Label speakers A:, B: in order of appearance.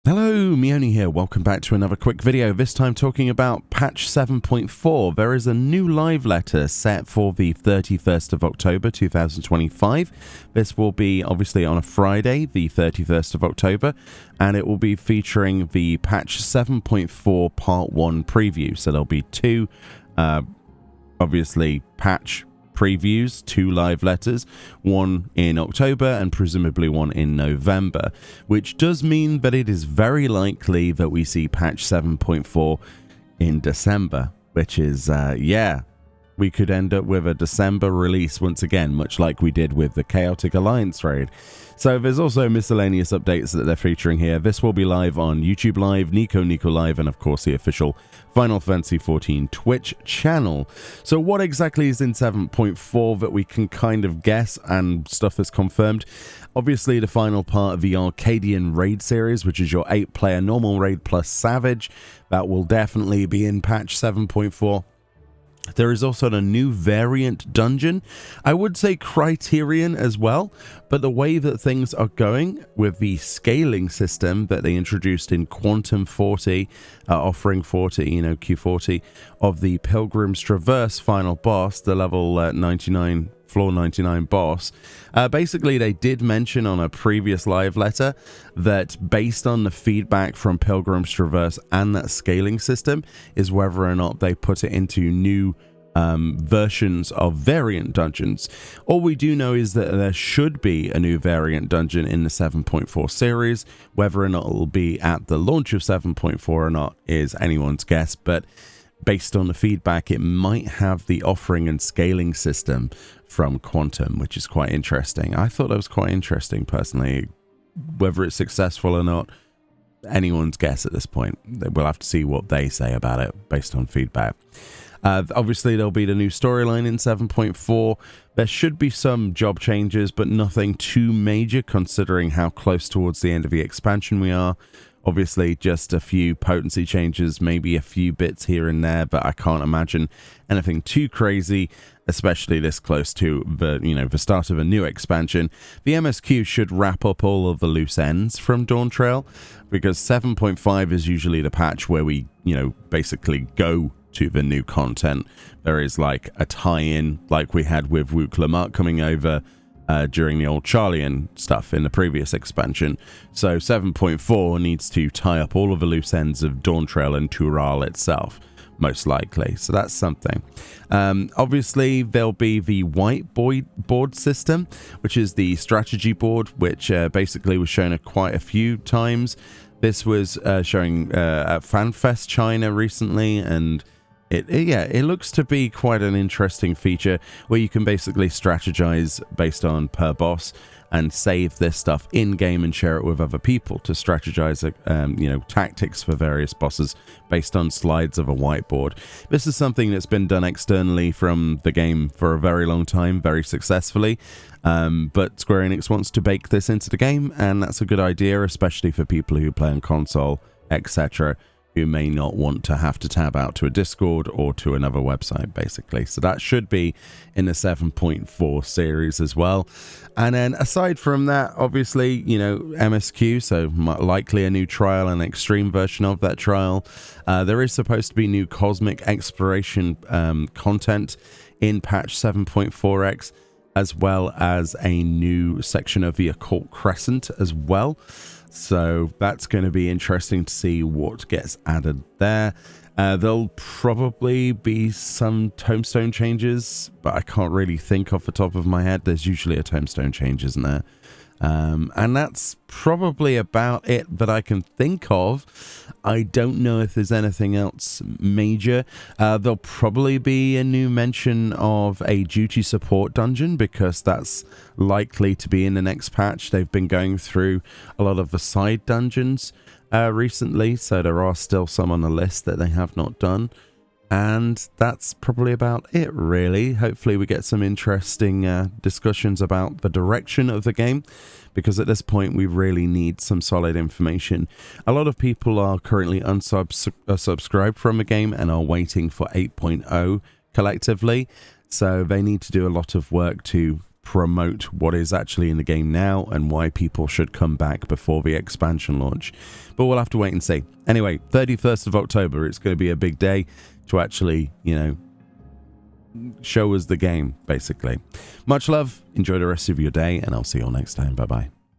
A: Hello, Meoni here. Welcome back to another quick video, this time talking about patch 7.4. There is a new live letter set for the 31st of October 2025. This will be obviously on a Friday, the 31st of October, and it will be featuring the patch 7.4 part 1 preview. So there'll be two, obviously, patch previews, two live letters, one in October and presumably one in November, which does mean that it is very likely that we see patch 7.4 in December, which is, we could end up with a December release once again, much like we did with the Chaotic Alliance raid. So there's also miscellaneous updates that they're featuring here. This will be live on YouTube Live, Nico Live, and of course the official Final Fantasy XIV Twitch channel. So what exactly is in 7.4 that we can kind of guess and stuff that's confirmed? Obviously the final part of the Arcadian raid series, which is your 8-player normal raid plus Savage, that will definitely be in patch 7.4. There is also a new variant dungeon. I would say Criterion as well, but the way that things are going with the scaling system that they introduced in Quantum 40, offering 40, Q40, of the Pilgrim's Traverse final boss, the level 99, floor 99 boss. Basically, they did mention on a previous live letter that based on the feedback from Pilgrim's Traverse and that scaling system is whether or not they put it into new versions of variant dungeons. All we do know is that there should be a new variant dungeon in the 7.4 series. Whether or not it will be at the launch of 7.4 or not is anyone's guess, but based on the feedback, it might have the offering and scaling system from Quantum, which is quite interesting. I thought that was quite interesting personally. Whether it's successful or not, anyone's guess at this point. We'll have to see what they say about it based on feedback. Obviously, there'll be the new storyline in 7.4. There should be some job changes, but nothing too major considering how close towards the end of the expansion we are. Obviously, just a few potency changes, maybe a few bits here and there, but I can't imagine anything too crazy, especially this close to the start of a new expansion. The MSQ should wrap up all of the loose ends from Dawntrail, because 7.5 is usually the patch where we, basically go to the new content. There is like a tie-in, like we had with Wook Lamont coming over during the old Charlian stuff in the previous expansion. So 7.4 needs to tie up all of the loose ends of Dawntrail and Tural itself, most likely. So that's something. Obviously, there'll be the whiteboard system, which is the strategy board, which basically was shown quite a few times. This was showing at FanFest China recently, and it looks to be quite an interesting feature where you can basically strategize based on per boss and save this stuff in game and share it with other people to strategize, tactics for various bosses based on slides of a whiteboard. This is something that's been done externally from the game for a very long time, very successfully. But Square Enix wants to bake this into the game, and that's a good idea, especially for people who play on console, etc., who may not want to have to tab out to a Discord or to another website, basically. So that should be in the 7.4 series as well. And then aside from that, obviously, MSQ, so likely a new trial and extreme version of that trial. There is supposed to be new cosmic exploration content in patch 7.4x, as well as a new section of the Occult Crescent as well. So that's going to be interesting to see what gets added there. There'll probably be some tombstone changes, but I can't really think off the top of my head. There's usually a tombstone change, isn't there? And that's probably about it that I can think of. I don't know if there's anything else major. There'll probably be a new mention of a duty support dungeon, because that's likely to be in the next patch. They've been going through a lot of the side dungeons recently, so there are still some on the list that they have not done. And that's probably about it, really. Hopefully we get some interesting discussions about the direction of the game, because at this point we really need some solid information. A lot of people are currently unsubscribed from the game and are waiting for 8.0 collectively, so they need to do a lot of work to promote what is actually in the game now and why people should come back before the expansion launch. But we'll have to wait and see. Anyway, 31st of October, it's going to be a big day to actually, you know, show us the game, basically. Much love, enjoy the rest of your day, and I'll see you all next time. Bye-bye.